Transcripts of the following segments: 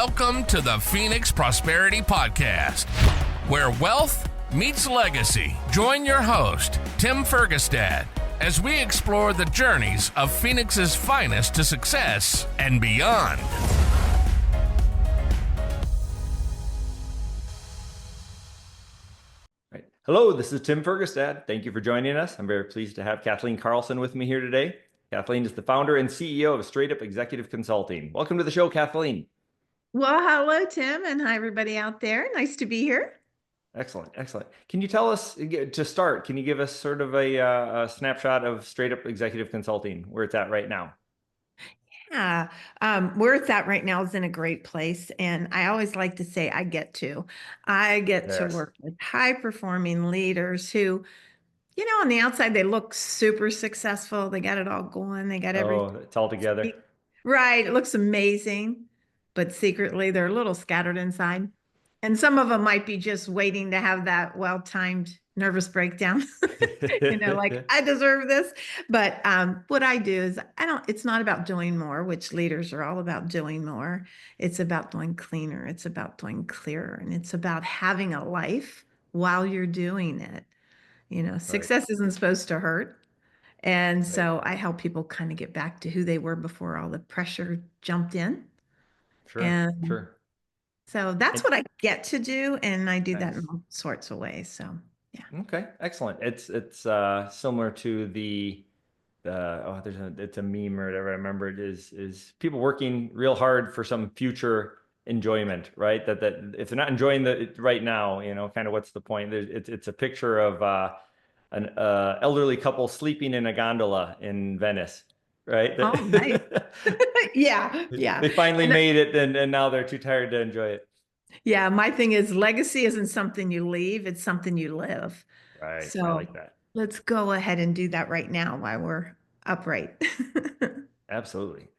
Welcome to the Phoenix Prosperity Podcast, where wealth meets legacy. Join your host, Tim Fergestad, as we explore the journeys of Phoenix's finest to success and beyond. Right. Hello, this is Tim Fergestad. Thank you for joining us. I'm very pleased to have Kathleen Carlson with me here today. Kathleen is the founder and CEO of Straight Up Executive Consulting. Welcome to the show, Kathleen. Well, hello, Tim, and hi, everybody out there. Nice to be here. Excellent, excellent. Can you tell us, to start, can you give us sort of a snapshot of Straight Up Executive Consulting, where it's at right now? Yeah, where it's at right now is in a great place. And I always like to say I get to work with high-performing leaders who, on the outside, they look super successful. They got it all going. They got everything. Oh, it's all together. Right. It looks amazing, but secretly they're a little scattered inside. And some of them might be just waiting to have that well-timed nervous breakdown, like I deserve this. But what I do is it's not about doing more, which leaders are all about doing more. It's about doing cleaner. It's about doing clearer. And it's about having a life while you're doing it. Success isn't supposed to hurt. And so I help people kind of get back to who they were before all the pressure jumped in. Sure. So that's what I get to do, and I do that in all sorts of ways. So yeah. Okay, excellent. It's similar to it's a meme or whatever. I remember it is people working real hard for some future enjoyment, right? That if they're not enjoying it right now, kind of what's the point? It's a picture of an elderly couple sleeping in a gondola in Venice. Right. Oh, nice. Yeah. They finally made it, and now they're too tired to enjoy it. Yeah. My thing is legacy isn't something you leave. It's something you live. Right. So I like that. Let's go ahead and do that right now while we're upright. Absolutely.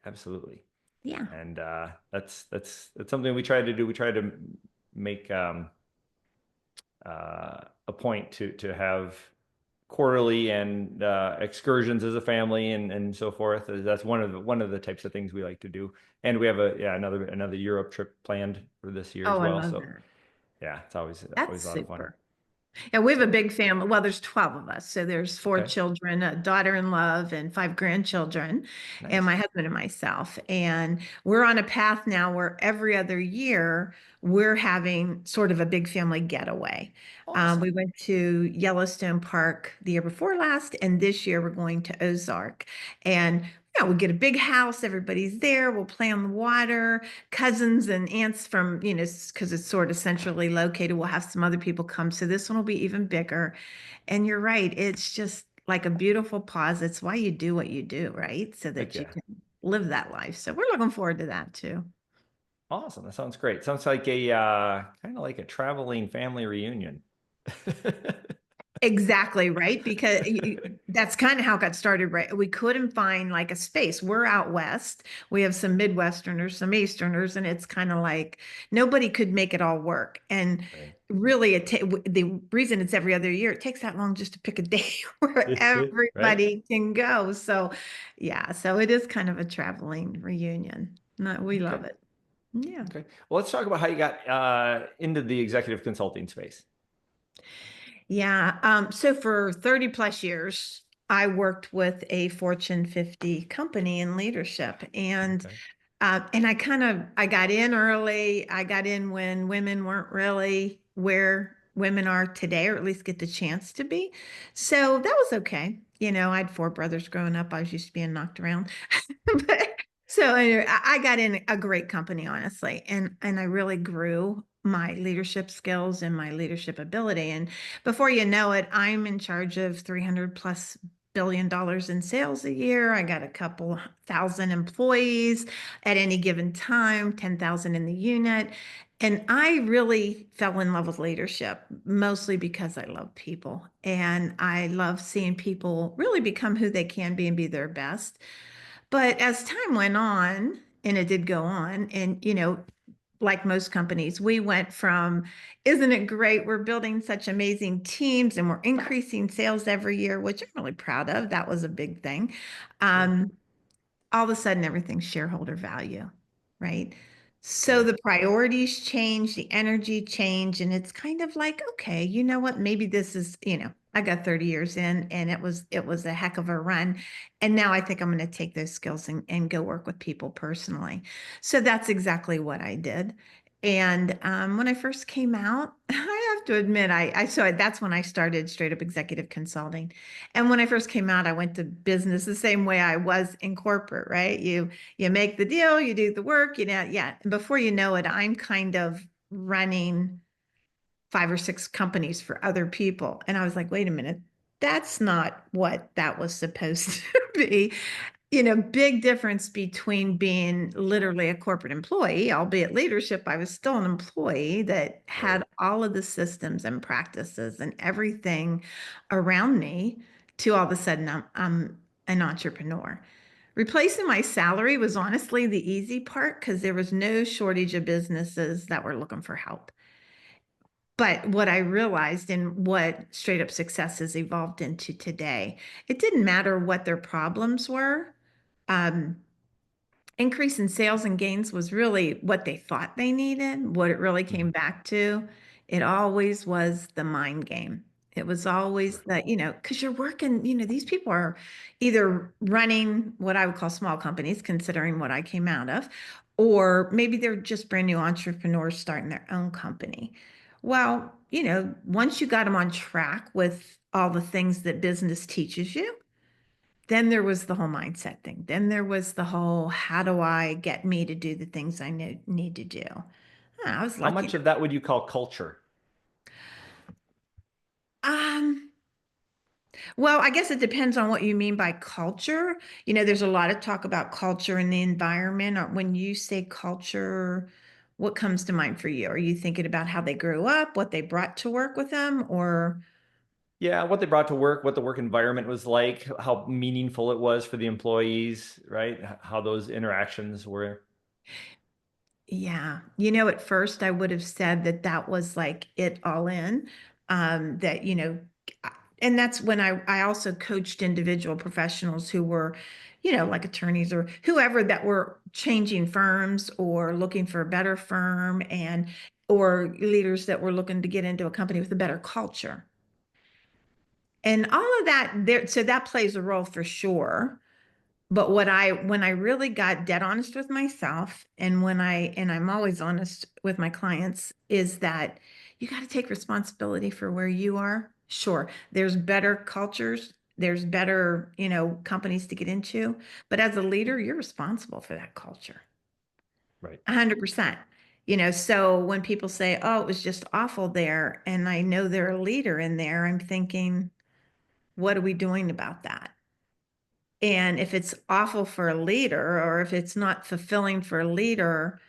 Yeah. And that's something we try to do. We try to make a point to have quarterly and excursions as a family and so forth. That's one of the types of things we like to do. And we have another Europe trip planned for this year as well. I love so that. yeah, it's always a lot of fun. Yeah, we have a big family. Well, there's 12 of us. So there's 4 children, a daughter-in-law, and 5 grandchildren, and my husband and myself. And we're on a path now where every other year we're having sort of a big family getaway. Awesome. We went to Yellowstone Park the year before last, and this year we're going to Ozark. And we get a big house, everybody's there, we'll play on the water, cousins and aunts from, because it's sort of centrally located, we'll have some other people come. So this one will be even bigger. And you're right, it's just like a beautiful pause. It's why you do what you do, right? So that you can live that life. So we're looking forward to that too. Awesome. That sounds great. Sounds like kind of like a traveling family reunion. Exactly, right? Because that's kind of how it got started, right? We couldn't find like a space. We're out west. We have some Midwesterners, some Easterners, and it's kind of like nobody could make it all work. And really, the reason it's every other year, it takes that long just to pick a day where everybody can go. So yeah, so it is kind of a traveling reunion. We love it. Yeah. Okay. Well, let's talk about how you got into the executive consulting space. Yeah. So for 30 plus years, I worked with a Fortune 50 company in leadership. And I got in early. I got in when women weren't really where women are today, or at least get the chance to be. So that was okay. I had 4 brothers growing up. I was used to being knocked around. So anyway, I got in a great company, honestly, and I really grew my leadership skills and my leadership ability. And before you know it, I'm in charge of $300+ billion in sales a year. I got a couple thousand employees at any given time, 10,000 in the unit. And I really fell in love with leadership, mostly because I love people. And I love seeing people really become who they can be and be their best. But as time went on, and it did go on, and like most companies, we went from, isn't it great? We're building such amazing teams and we're increasing sales every year, which I'm really proud of. That was a big thing. All of a sudden, everything's shareholder value, right? So the priorities change, the energy change, and it's kind of like, okay, you know what? Maybe this is, I got 30 years in and it was a heck of a run. And now I think I'm going to take those skills and go work with people personally. So that's exactly what I did. And when I first came out, I have to admit, so that's when I started straight up executive consulting. And when I first came out, I went to business the same way I was in corporate, right? You make the deal, you do the work, yeah. And before you know it, I'm kind of running 5 or 6 companies for other people. And I was like, wait a minute, that's not what that was supposed to be. Big difference between being literally a corporate employee, albeit leadership, I was still an employee that had Right. all of the systems and practices and everything around me to all of a sudden I'm an entrepreneur. Replacing my salary was honestly the easy part because there was no shortage of businesses that were looking for help. But what I realized and what straight up success has evolved into today, it didn't matter what their problems were. Um, Increase in sales and gains was really what they thought they needed, what it really came back to. It always was the mind game. It was always Sure. that, because you're working, these people are either running what I would call small companies, considering what I came out of, or maybe they're just brand new entrepreneurs starting their own company. Well, once you got them on track with all the things that business teaches you, then there was the whole mindset thing. Then there was the whole, how do I get me to do the things I need to do? I was How lucky. much of that would you call culture? Um, well, I guess it depends on what you mean by culture. There's a lot of talk about culture and the environment. When you say culture, what comes to mind for you? Are you thinking about how they grew up, what they brought to work with them, or? Yeah, what they brought to work, what the work environment was like, how meaningful it was for the employees, right? How those interactions were. Yeah. At first I would have said that that was like it all in. That, and that's when I also coached individual professionals who were, like attorneys or whoever that were changing firms or looking for a better firm or leaders that were looking to get into a company with a better culture. And all of that there, so that plays a role for sure. But when I really got dead honest with myself and and I'm always honest with my clients, is that you got to take responsibility for where you are. Sure, there's better cultures, there's better, companies to get into, but as a leader, you're responsible for that culture. Right. 100%. So when people say, "Oh, it was just awful there," and I know they're a leader in there, I'm thinking, what are we doing about that? And if it's awful for a leader, or if it's not fulfilling for a leader,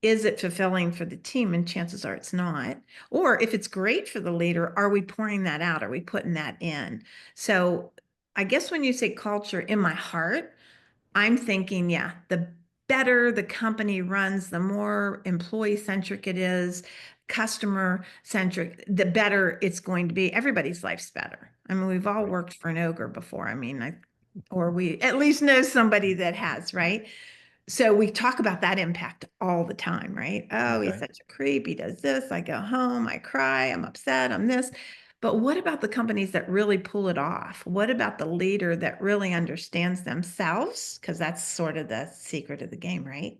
is it fulfilling for the team? And chances are it's not. Or if it's great for the leader, are we pouring that out? Are we putting that in? So I guess when you say culture, in my heart, I'm thinking, yeah, the better the company runs, the more employee centric it is, customer centric, the better it's going to be. Everybody's life's better. I mean, we've all Right. worked for an ogre before. I mean, or we at least know somebody that has, right? So we talk about that impact all the time, right? Oh, he's Okay. such a creep. He does this. I go home, I cry, I'm upset, I'm this. But what about the companies that really pull it off? What about the leader that really understands themselves? Because that's sort of the secret of the game, right?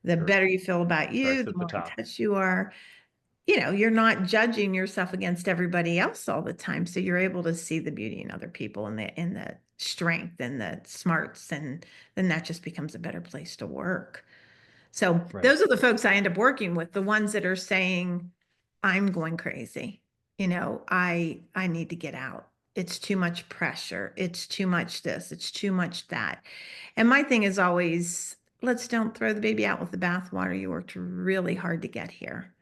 The Sure. better you feel about you, Starts the at the more in top. touch you are. You're not judging yourself against everybody else all the time. So you're able to see the beauty in other people and the strength and the smarts, and then that just becomes a better place to work. So Right. those are the folks I end up working with, the ones that are saying, I'm going crazy. I need to get out. It's too much pressure. It's too much this. It's too much that. And my thing is always, let's don't throw the baby out with the bathwater. You worked really hard to get here.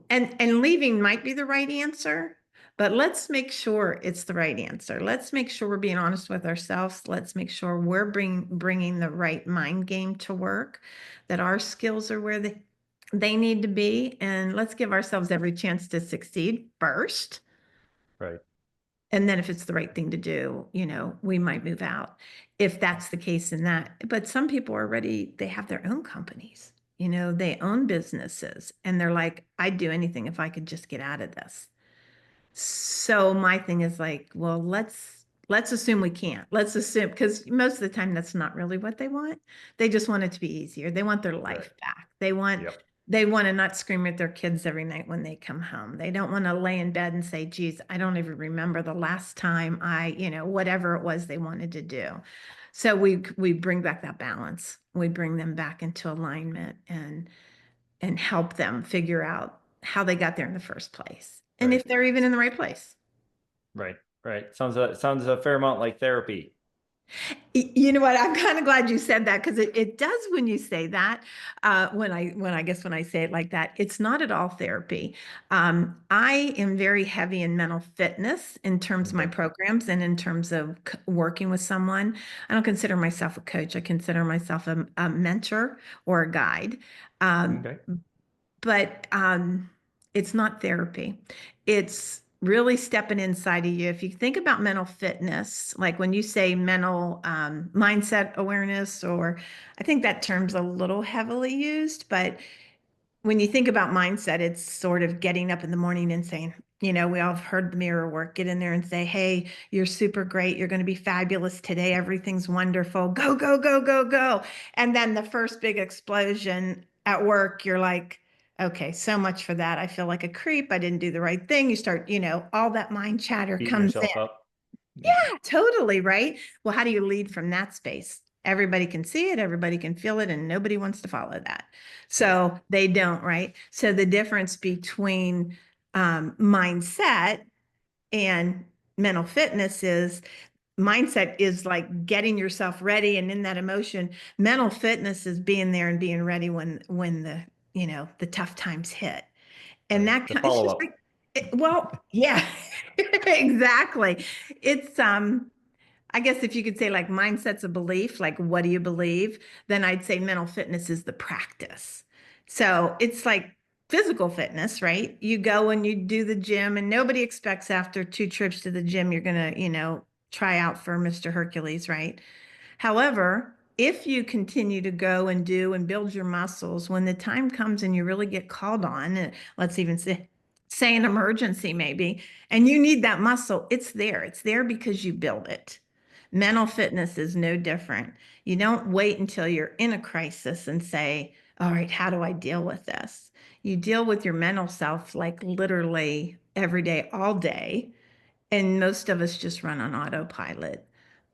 And leaving might be the right answer, but let's make sure it's the right answer. Let's make sure we're being honest with ourselves. Let's make sure we're bringing the right mind game to work, that our skills are where they need to be. And let's give ourselves every chance to succeed first. Right. And then if it's the right thing to do, we might move out if that's the case in that. But some people are ready, they have their own companies. they own businesses and they're like, I'd do anything if I could just get out of this. So my thing is like, well, let's assume we can't. Let's assume, because most of the time that's not really what they want. They just want it to be easier. They want their life back. Yep. They want to not scream at their kids every night when they come home. They don't want to lay in bed and say, geez, I don't even remember the last time whatever it was they wanted to do. So we bring back that balance. We bring them back into alignment and help them figure out how they got there in the first place. And Right. if they're even in the right place. Right. Sounds a fair amount like therapy. You know what? I'm kind of glad you said that, because it does when you say that. When I say it like that, it's not at all therapy. I am very heavy in mental fitness in terms of my programs and in terms of working with someone. I don't consider myself a coach. I consider myself a mentor or a guide. Okay. But it's not therapy. It's really stepping inside of you. If you think about mental fitness, like when you say mental mindset awareness, or I think that term's a little heavily used, but when you think about mindset, it's sort of getting up in the morning and saying, we all have heard the mirror work. Get in there and say, hey, you're super great. You're going to be fabulous today. Everything's wonderful. Go, go, go, go, go. And then the first big explosion at work, you're like, okay, so much for that. I feel like a creep. I didn't do the right thing. You start, all that mind chatter Beating comes in. yourself up. Yeah, totally. Right. Well, how do you lead from that space? Everybody can see it, everybody can feel it, and nobody wants to follow that. So they don't, right? So the difference between mindset and mental fitness is mindset is like getting yourself ready and in that emotion. Mental fitness is being there and being ready when the tough times hit. And that The kind it's just follow-up. like, well, yeah, exactly. It's I guess if you could say like mindset's a belief, like what do you believe? Then I'd say mental fitness is the practice. So it's like physical fitness, right? You go and you do the gym, and nobody expects after 2 trips to the gym you're gonna, try out for Mr. Hercules, right? However, if you continue to go and do and build your muscles, when the time comes and you really get called on, let's even say an emergency maybe, and you need that muscle, it's there. It's there because you build it. Mental fitness is no different. You don't wait until you're in a crisis and say, all right, how do I deal with this? You deal with your mental self like literally every day, all day. And most of us just run on autopilot.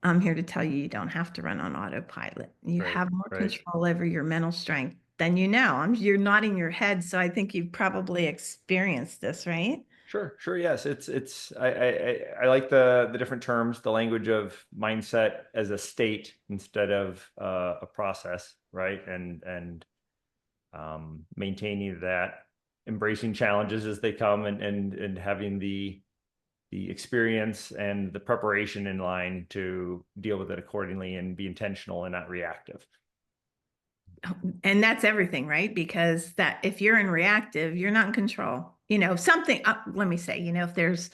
I'm here to tell you, you don't have to run on autopilot. You have more control over your mental strength than you know. You're nodding your head, so I think you've probably experienced this, right? Sure. Yes. I like the different terms, the language of mindset as a state instead of a process, right? And maintaining that, embracing challenges as they come, and having the experience and the preparation in line to deal with it accordingly and be intentional and not reactive. And that's everything, right? Because that if you're in reactive, you're not in control. Let me say, if there's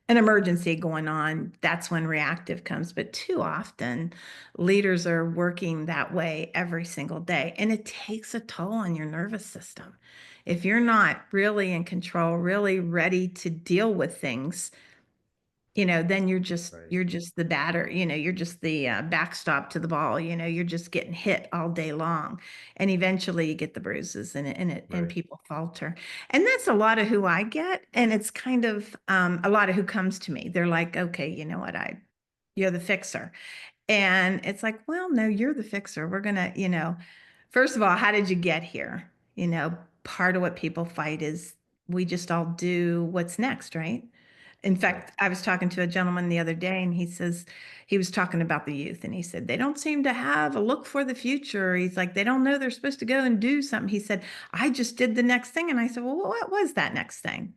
an emergency going on, that's when reactive comes. But too often, leaders are working that way every single day, and it takes a toll on your nervous system. If you're not really in control, really ready to deal with things, then you're just the batter, you're just the backstop to the ball, you're just getting hit all day long. And eventually you get the bruises and people falter. And that's a lot of who I get. And it's kind of a lot of who comes to me. They're like, okay, you know what? You're the fixer. And it's like, well, no, you're the fixer. We're gonna, first of all, how did you get here? Part of what people fight is we just all do what's next, right? In fact, I was talking to a gentleman the other day, and he was talking about the youth, and he said, they don't seem to have a look for the future. He's like, they don't know they're supposed to go and do something. He said, I just did the next thing. And I said, well, what was that next thing?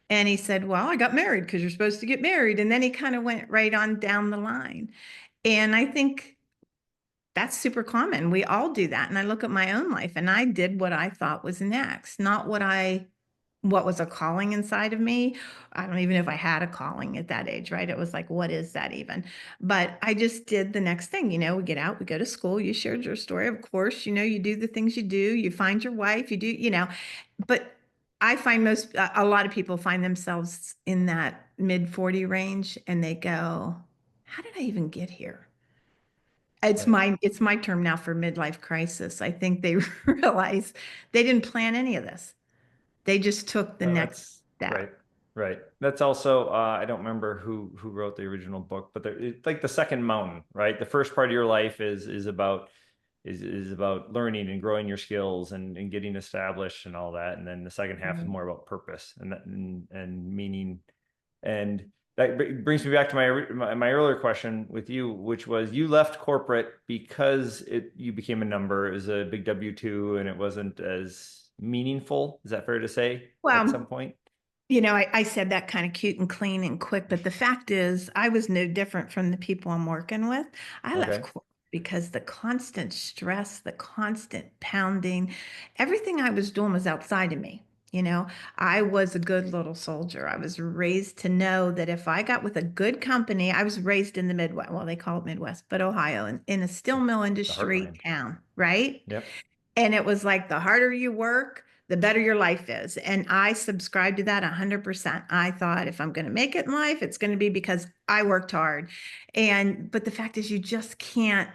And he said, well, I got married because you're supposed to get married. And then he kind of went right on down the line. And I think that's super common. We all do that. And I look at my own life, and I did what I thought was next, not what I what was a calling inside of me. I don't even know if I had a calling at that age, right? It was like, what is that even? But I just did the next thing. We get out, we go to school. You shared your story, of course. You do the things you do. You find your wife. You do. But I find a lot of people find themselves in that mid 40 range, and they go, "How did I even get here?" Right. It's my term now for midlife crisis. I think they realize they didn't plan any of this. They just took the No, next that's step. right. Right. That's also I don't remember who wrote the original book, but it's like the second mountain, right? The first part of your life is about is about learning and growing your skills and getting established and all that. And then the second half is Right. more about purpose and meaning. And that brings me back to my earlier question with you, which was you left corporate because you became a number. It was a big W-2 and it wasn't as meaningful. Is that fair to say at some Well, point? I said that kind of cute and clean and quick, but the fact is, I was no different from the people I'm working with. I left Okay. corporate because the constant stress, the constant pounding, everything I was doing was outside of me. I was a good little soldier. I was raised to know that if I got with a good company, I was raised in the Midwest. Well, they call it Midwest, but Ohio, in a steel mill The industry heartland. town, right? Yep. And it was like the harder you work, the better your life is. And I subscribed to that 100%. I thought if I'm going to make it in life, it's going to be because I worked hard. But the fact is, you just can't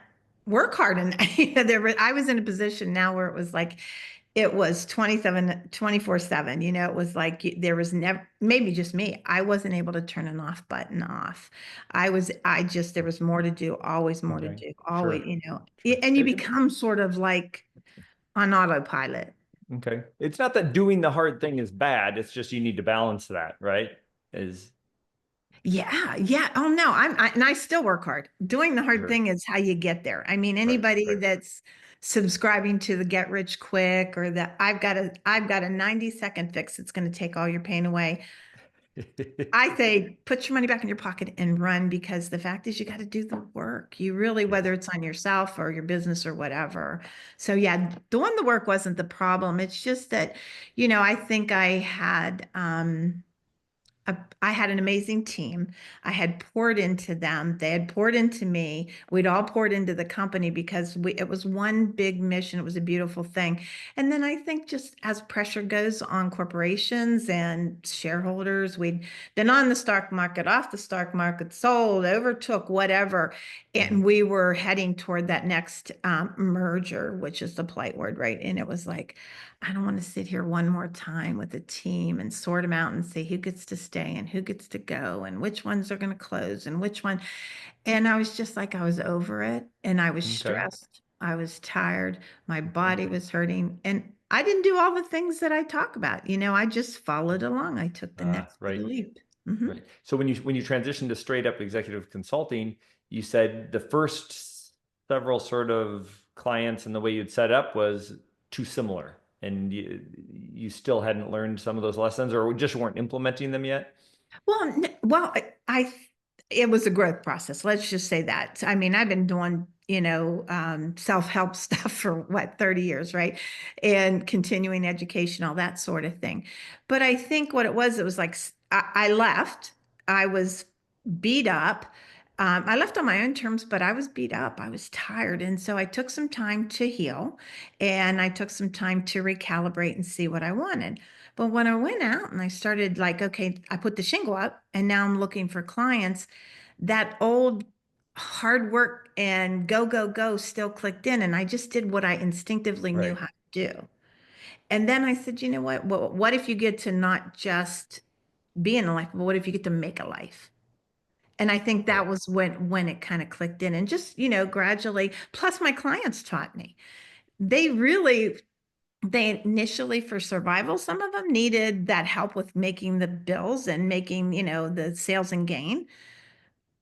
work hard. And I was in a position now where it was 24/7. It was like there was never, maybe just me. I wasn't able to turn an off button off. There was more to do, always more to Okay. do, Sure. always, Sure. and you become sort of like on autopilot. Okay. It's not that doing the hard thing is bad. It's just you need to balance that, right? Is Yeah, yeah. Oh no, and I still work hard. Doing the hard sure. thing is how you get there. I mean, Right. anybody Right. that's subscribing to the get rich quick or that I've got a 90-second fix that's going to take all your pain away. I say put your money back in your pocket and run, because the fact is you got to do the work. You really, Yes. whether it's on yourself or your business or whatever. So yeah, doing the work wasn't the problem. It's just that, I think I had an amazing team. I had poured into them. They had poured into me. We'd all poured into the company because it was one big mission. It was a beautiful thing. And then I think just as pressure goes on corporations and shareholders, we'd been on the stock market, off the stock market, sold, overtook, whatever. Mhm. And we were heading toward that next merger, which is the polite word, right? And it was like, I don't want to sit here one more time with a team and sort them out and see who gets to stay and who gets to go and which ones are going to close and which one. And I was just like, I was over it, and I was Okay. stressed. I was tired. My Okay. body was hurting. And I didn't do all the things that I talk about. I just followed along. I took the next big Right. leap. Mhm. Right. So when you transitioned to straight up executive consulting, you said the first several sort of clients and the way you'd set up was too similar, and you still hadn't learned some of those lessons, or just weren't implementing them yet. Well, it was a growth process. Let's just say that. I mean, I've been doing, self-help stuff for what, 30 years, right? And continuing education, all that sort of thing. But I think what it was like I left. I was beat up. I left on my own terms, but I was beat up. I was tired. And so I took some time to heal, and I took some time to recalibrate and see what I wanted. But when I went out and I started, like, okay, I put the shingle up and now I'm looking for clients, that old hard work and go, go, go still clicked in. And I just did what I instinctively knew Right. how to do. And then I said, you know what? Well, what if you get to not just be in a life, but what if you get to make a life? And I think Right. that was when it kind of clicked in, and just, gradually, plus my clients taught me. They really, they initially, for survival, some of them needed that help with making the bills and making, the sales and gain,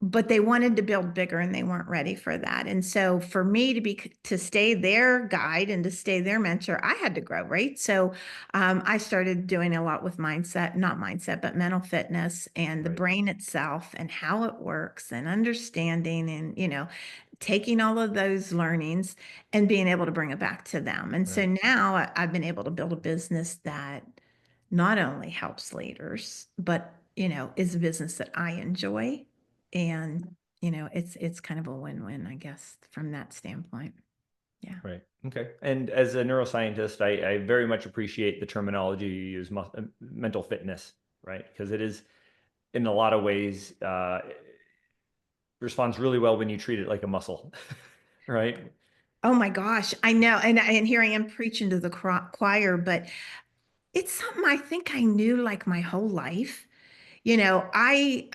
but they wanted to build bigger and they weren't ready for that. And so for me to stay their guide and to stay their mentor, I had to grow, right? So I started doing a lot with mindset, not mindset, but mental fitness and the Right. brain itself and how it works and understanding and, taking all of those learnings and being able to bring it back to them. And so Right. now I've been able to build a business that not only helps leaders, but, is a business that I enjoy. And, it's kind of a win-win, I guess, from that standpoint. Yeah. Right. Okay. And as a neuroscientist, I very much appreciate the terminology you use, mental fitness, right? Because it is, in a lot of ways, responds really well when you treat it like a muscle, right? Oh my gosh, I know. And here I am preaching to the choir, but it's something I think I knew like my whole life. You know, I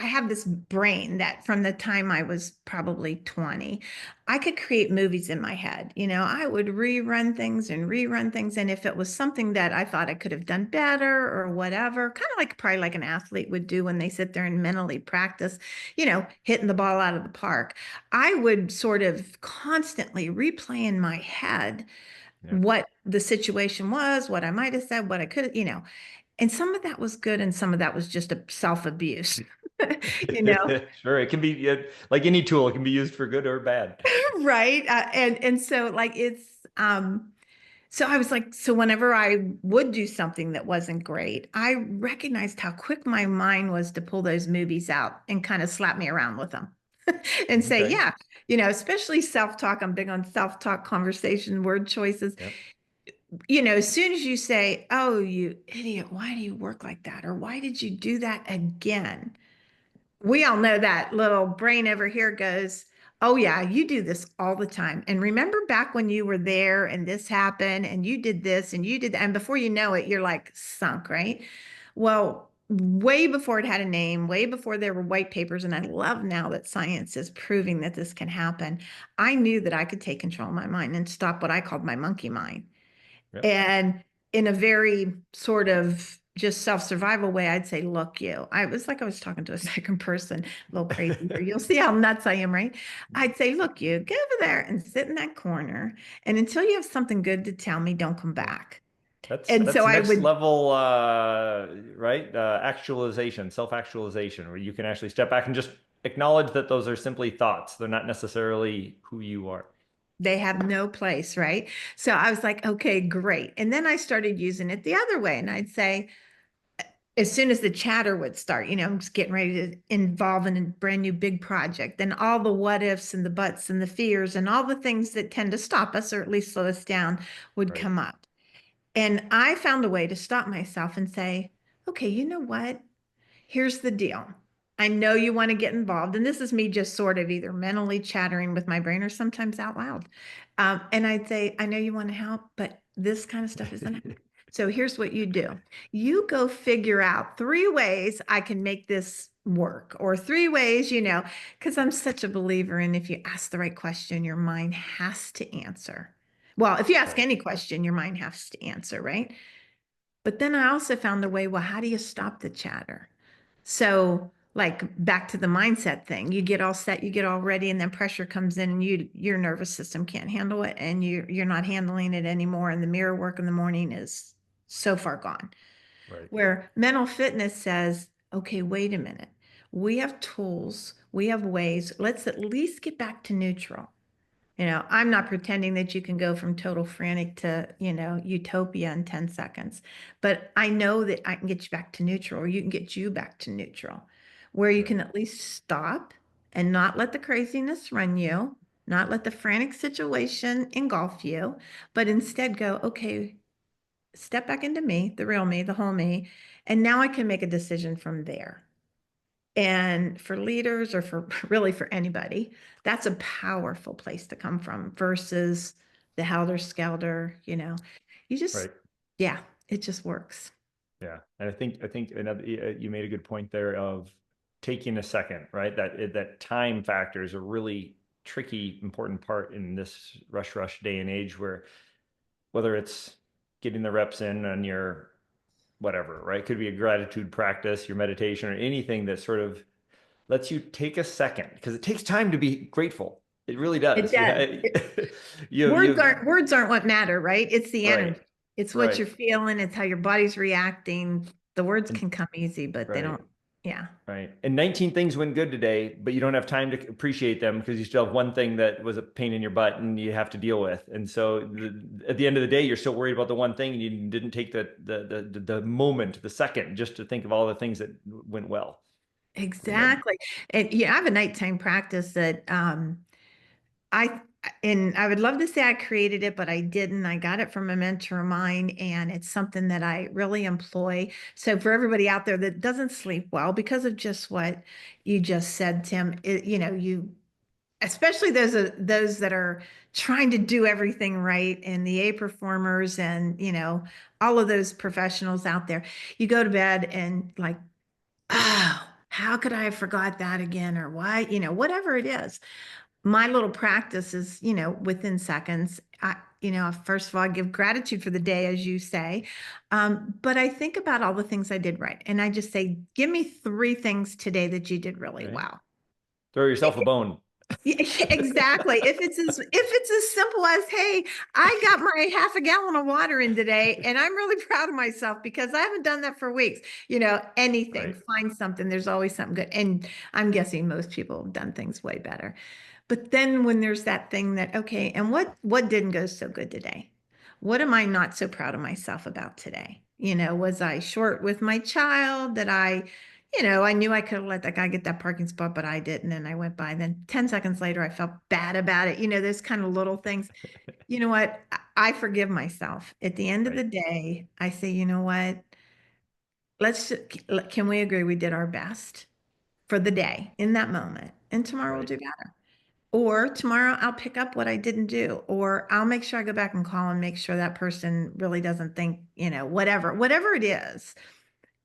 have this brain that from the time I was probably 20, I could create movies in my head. I would rerun things and rerun things. And if it was something that I thought I could have done better or whatever, kind of like probably like an athlete would do when they sit there and mentally practice, hitting the ball out of the park, I would sort of constantly replay in my head what the situation was, what I might have said, what I could, and some of that was good and some of that was just a self-abuse. you know Sure, it can be like any tool, it can be used for good or bad. right and so like it's so I was like, so whenever I would do something that wasn't great, I recognized how quick my mind was to pull those movies out and kind of slap me around with them and say, Okay. yeah, especially self-talk. I'm big on self-talk, conversation, word choices. Yep. As soon as you say, oh, you idiot, why do you work like that? Or why did you do that again? We all know that little brain over here goes, oh, yeah, you do this all the time. And remember back when you were there and this happened and you did this and you did that. And before you know it, you're like sunk, right? Well, way before it had a name, way before there were white papers, and I love now that science is proving that this can happen. I knew that I could take control of my mind and stop what I called my monkey mind. Yep. And in a very sort of just self-survival way, I'd say, look, I was like, I was talking to a second person, a little crazy here. You'll see how nuts I am, right? I'd say, look, you go over there and sit in that corner. And until you have something good to tell me, don't come back. And so That's I next would, level, right? Actualization, self-actualization, where you can actually step back and just acknowledge that those are simply thoughts. They're not necessarily who you are. they have no place, right? So I was like, okay, great. And then I started using it the other way. And I'd say, as soon as the chatter would start, I'm just getting ready to involve in a brand new big project, then all the what ifs and the buts and the fears and all the things that tend to stop us or at least slow us down would Right. come up. And I found a way to stop myself and say, okay, you know what? Here's the deal. I know you want to get involved. And this is me just sort of either mentally chattering with my brain or sometimes out loud. And I'd say, I know you want to help, but this kind of stuff isn't happening. So here's what you do. You go figure out 3 ways I can make this work, or 3 ways, because I'm such a believer in if you ask the right question, your mind has to answer. Well, if you ask Right. any question, your mind has to answer, right? But then I also found a way, well, how do you stop the chatter? So like back to the mindset thing, you get all set, you get all ready, and then pressure comes in and your nervous system can't handle it and you're not handling it anymore. And the mirror work in the morning is so far gone. Right. Where mental fitness says, okay, wait a minute. We have tools, we have ways, let's at least get back to neutral. I'm not pretending that you can go from total frantic to, utopia in 10 seconds, but I know that I can get you back to neutral, or you can get you back to neutral, where you Right. can at least stop and not let the craziness run you, not let the frantic situation engulf you, but instead go, okay, step back into me, the real me, the whole me, and now I can make a decision from there. And for leaders or for really for anybody, that's a powerful place to come from versus the helter skelter, you just, Right. yeah, it just works. Yeah. And I think another, you made a good point there of taking a second, right? That time factor is a really tricky, important part in this rush day and age, where whether it's getting the reps in on your whatever, right? Could be a gratitude practice, your meditation, or anything that sort of lets you take a second, because it takes time to be grateful. It really It does. does. Words aren't what matter, right? It's the right, energy. It's what right, you're feeling. It's how your body's reacting. The words and can come easy, but they right. don't. Yeah. Right. And 19 things went good today, but you don't have time to appreciate them because you still have one thing that was a pain in your butt and you have to deal with. And so at the end of the day, you're still worried about the one thing and you didn't take the moment, the second, just to think of all the things that went well. Exactly. And yeah, I have a nighttime practice that I and I would love to say I created it, but I didn't. I got it from a mentor of mine, and it's something that I really employ. So for everybody out there that doesn't sleep well because of just what you just said, Tim, you especially those that are trying to do everything right and the A performers and all of those professionals out there, you go to bed and like, oh, how could I have forgot that again? Or why, whatever it is. My little practice is, within seconds. First of all, I give gratitude for the day, as you say. But I think about all the things I did right. And I just say, give me three things today that you did really Right. well. Throw yourself a bone. Yeah, exactly. If it's as simple as, hey, I got my half a gallon of water in today, and I'm really proud of myself because I haven't done that for weeks. Anything, Right. find something. There's always something good. And I'm guessing most people have done things way better. But then when there's that thing that, okay, and what didn't go so good today? What am I not so proud of myself about today? Was I short with my child? That I knew I could have let that guy get that parking spot, but I didn't. And I went by. And then 10 seconds later, I felt bad about it. Those kind of little things. You know what? I forgive myself. At the end of the Right. day, I say, you know what? Can we agree we did our best for the day in that moment? And tomorrow we'll Right. do better. Or tomorrow I'll pick up what I didn't do, or I'll make sure I go back and call and make sure that person really doesn't think, whatever it is.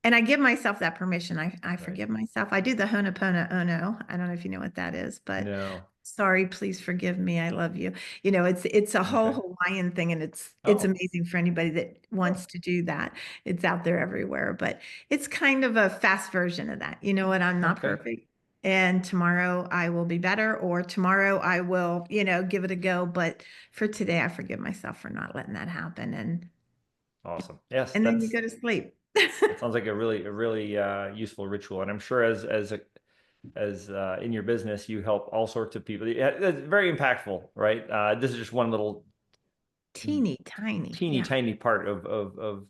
And I give myself that permission. I Right. forgive myself. I do the Ho'oponopono. Oh no, I don't know if you know what that is, but No. sorry, please forgive me. I love you. It's a whole Okay. Hawaiian thing, and it's Oh. amazing for anybody that Oh. wants to do that. It's out there everywhere, but it's kind of a fast version of that. You know what? I'm not Okay. perfect. And tomorrow I will be better, or tomorrow I will, give it a go. But for today, I forgive myself for not letting that happen. Awesome. Yes, And then you that's go to sleep. that sounds like a really useful ritual, and I'm sure as in your business you help all sorts of people. Yeah, it's very impactful, right? This is just one little Teeny tiny. teeny Yeah. tiny part of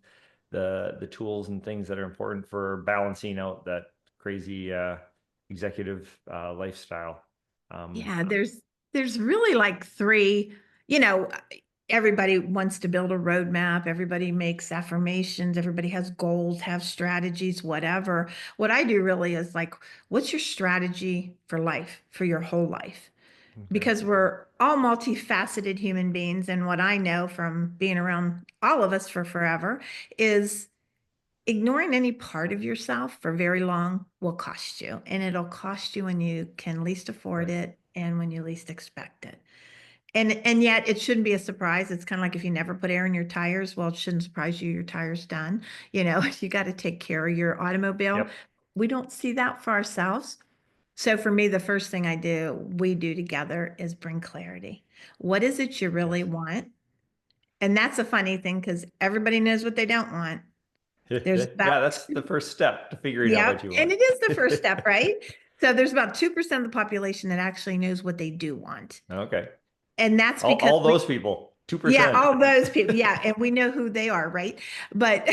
the tools and things that are important for balancing out that crazy executive lifestyle. Um, Yeah, there's really like three, you know, everybody wants to build a roadmap, everybody makes affirmations, everybody has goals, have strategies, whatever. What I do really is like, what's your strategy for life, for your whole life? okay. Because we're all multifaceted human beings. And what I know from being around all of us for forever is ignoring any part of yourself for very long will cost you. And it'll cost you when you can least afford Right. it and when you least expect it. And yet it shouldn't be a surprise. It's kind of like if you never put air in your tires, well, it shouldn't surprise you, your tire's done. You got to take care of your automobile. Yep. We don't see that for ourselves. So for me, the first thing we do together is bring clarity. What is it you really Yes. want? And that's a funny thing because everybody knows what they don't want. There's Yeah, about that's the first step to figuring out yeah, what you and want. it is the first step, right? So there's about 2% of the population that actually knows what they do want. Okay. And that's because All those people, yeah, 2%. all those people. Yeah, and we know who they are, right? But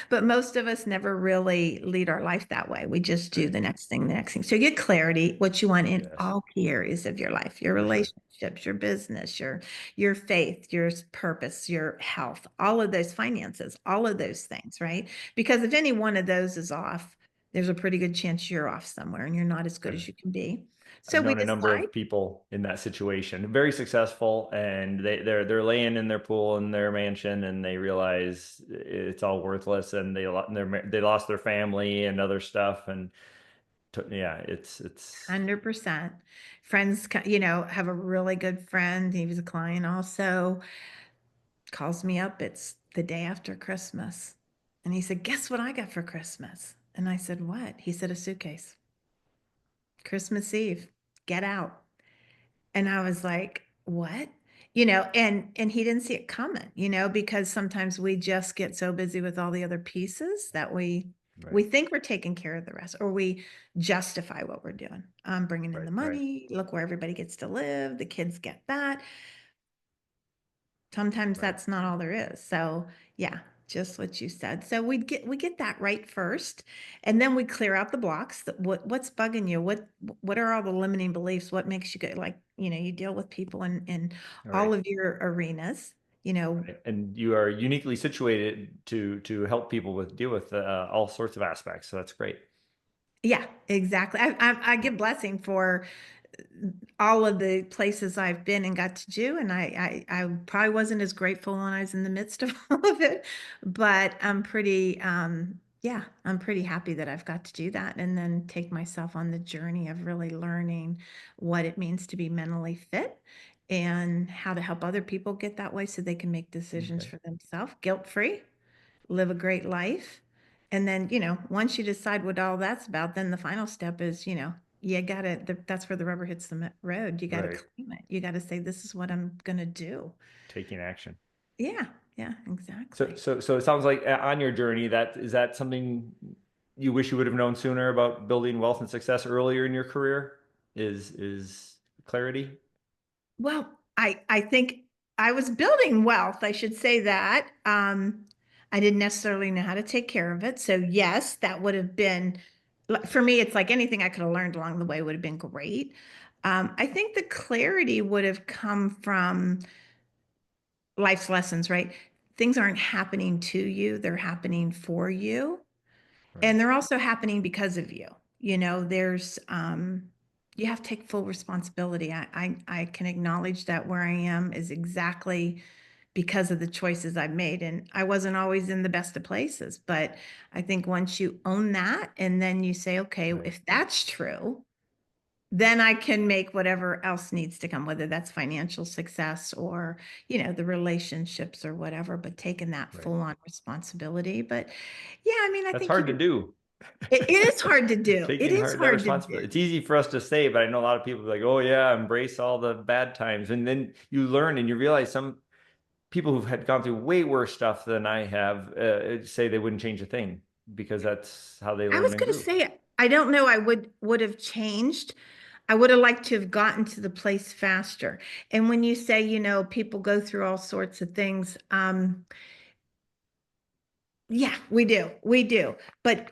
but most of us never really lead our life that way. We just do Right. the next thing, the next thing. So you get clarity, what you want in Yes, all key areas of your life, your for sure. relationships, your business, your faith, your purpose, your health, all of those finances, all of those things, right? Because if any one of those is off, there's a pretty good chance you're off somewhere and you're not as good I've as you can be. I've So we known a number decide. of people in that situation, very successful, and they're laying in their pool in their mansion, and they realize it's all worthless, and they lost their family and other stuff, and yeah, it's 100%. Friends, have a really good friend. He was a client also. Calls me up. It's the day after Christmas. And he said, guess what I got for Christmas? And I said, what? He said, a suitcase. Christmas Eve. Get out. And I was like, what? And he didn't see it coming, because sometimes we just get so busy with all the other pieces that we We think we're taking care of the rest, or we justify what we're doing. I'm bringing in the Right. money. Look where everybody gets to live. The kids get that. Sometimes Right. that's not all there is. So yeah, just what you said. So we get that right first, and then we clear out the blocks. What's bugging you? What are all the limiting beliefs? What makes you go like, you deal with people in all Right. of your arenas, you know. Right. And you are uniquely situated to help people deal with all sorts of aspects. So that's great. Yeah, exactly. I give blessing for all of the places I've been and got to do, and I probably wasn't as grateful when I was in the midst of all of it, but I'm pretty yeah, I'm pretty happy that I've got to do that and then take myself on the journey of really learning what it means to be mentally fit and how to help other people get that way so they can make decisions Okay. for themselves, guilt-free, live a great life. And then, once you decide what all that's about, then the final step is, you gotta, that's where the rubber hits the road. You gotta Right. claim it. You gotta say, this is what I'm gonna do. Taking action. Yeah, yeah, exactly. So it sounds like on your journey, is that something you wish you would have known sooner about building wealth and success earlier in your career? Is clarity? Well, I think I was building wealth, I should say that. I didn't necessarily know how to take care of it. So yes, that would have been for me, it's like anything I could have learned along the way would have been great. I think the clarity would have come from life's lessons, right? Things aren't happening to you, they're happening for you. Right. And they're also happening because of you. There's you have to take full responsibility. I can acknowledge that where I am is exactly because of the choices I've made. And I wasn't always in the best of places, but I think once you own that and then you say, okay, Right. if that's true, then I can make whatever else needs to come, whether that's financial success or, the relationships or whatever, but taking that Right. full on responsibility. But yeah, I mean, I That's think hard to do. it is hard to do. It Taking is that hard to do. responsibility. It's easy for us to say, but I know a lot of people are like, oh yeah, embrace all the bad times. And then you learn and you realize some people who've had gone through way worse stuff than I have say they wouldn't change a thing because that's how they I was learned and going to grew. say, I don't know, I would have changed. I would have liked to have gotten to the place faster. And when you say, people go through all sorts of things, yeah, we do. We do. But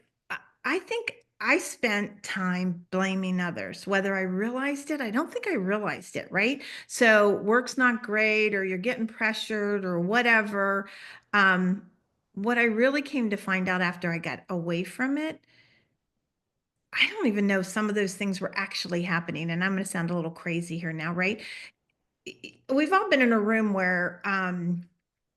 I think I spent time blaming others, whether I realized it. I don't think I realized it, right? So work's not great, or you're getting pressured, or whatever. Um, what I really came to find out after I got away from it, I don't even know some of those things were actually happening. And I'm going to sound a little crazy here now, right? We've all been in a room where,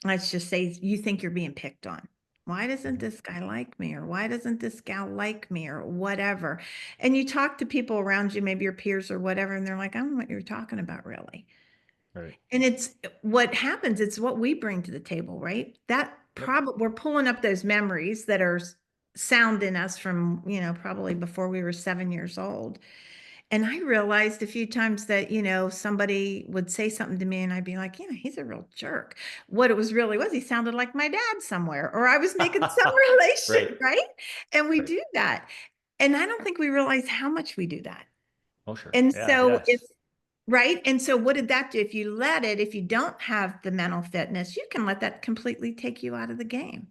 let's just say you think you're being picked on. Why doesn't Mhm. this guy like me? Or why doesn't this gal like me? Or whatever. And you talk to people around you, maybe your peers or whatever, and they're like, I don't know what you're talking about, really. Right. And it's what happens, it's what we bring to the table, right? That Yep. probably we're pulling up those memories that are sound in us from, probably before we were 7 years old. And I realized a few times that, somebody would say something to me and I'd be like, he's a real jerk. What it was really was, he sounded like my dad somewhere, or I was making some Right. relation, right? And we Right. do that. And I don't think we realize how much we do that. Oh, sure. And Yeah. so Yes. it's right. And so what did that do? If you let it, if you don't have the mental fitness, you can let that completely take you out of the game.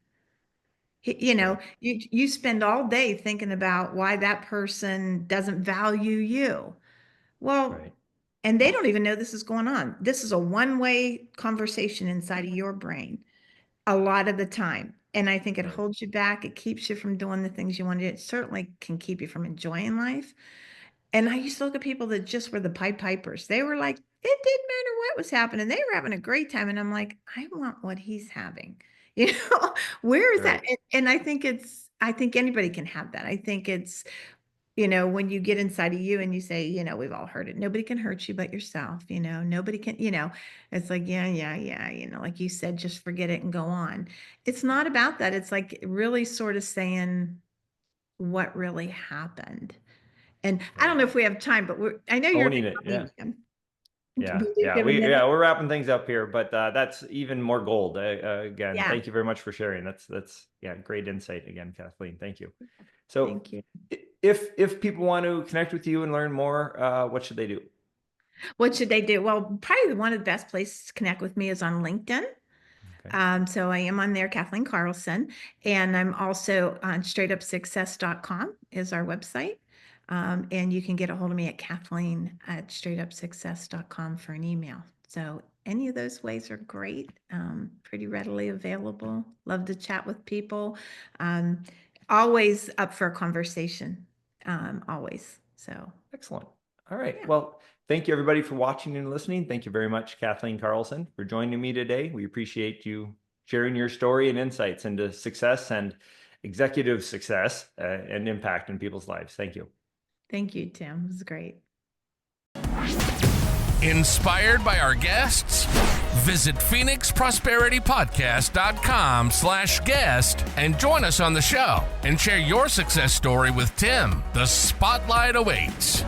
Right. You spend all day thinking about why that person doesn't value you. Well, Right. and they don't even know this is going on. This is a one-way conversation inside of your brain a lot of the time. And I think it Right. holds you back. It keeps you from doing the things you want to do. It certainly can keep you from enjoying life. And I used to look at people that just were the Pied Pipers. They were like, it didn't matter what was happening. They were having a great time. And I'm like, I want what he's having. You know, where is that? Right. And I think anybody can have that. I think it's, when you get inside of you and you say, we've all heard it. Nobody can hurt you but yourself. Nobody can, it's like, yeah, yeah, yeah. Like you said, just forget it and go on. It's not about that. It's like really sort of saying what really happened. And I don't Right. know if we have time, but I know you're a big Owning it. Yeah. coffee man. Yeah, We do yeah, give a minute. we're wrapping things up here, but that's even more gold. Again, Yeah. thank you very much for sharing. That's great insight again, Kathleen. Thank you. So, Thank you. if people want to connect with you and learn more, what should they do? What should they do? Well, probably one of the best places to connect with me is on LinkedIn. Okay. So I am on there, Kathleen Carlson, and I'm also on straightupsuccess.com is our website. And you can get a hold of me at Kathleen@straightupsuccess.com for an email. So any of those ways are great, pretty readily available. Love to chat with people. Always up for a conversation, always. So Excellent. All right. yeah. Well, thank you everybody for watching and listening. Thank you very much, Kathleen Carlson, for joining me today. We appreciate you sharing your story and insights into success and executive success and impact in people's lives. Thank you. Thank you, Tim. It was great. Inspired by our guests? Visit phoenixprosperitypodcast.com/guest and join us on the show and share your success story with Tim. The spotlight awaits.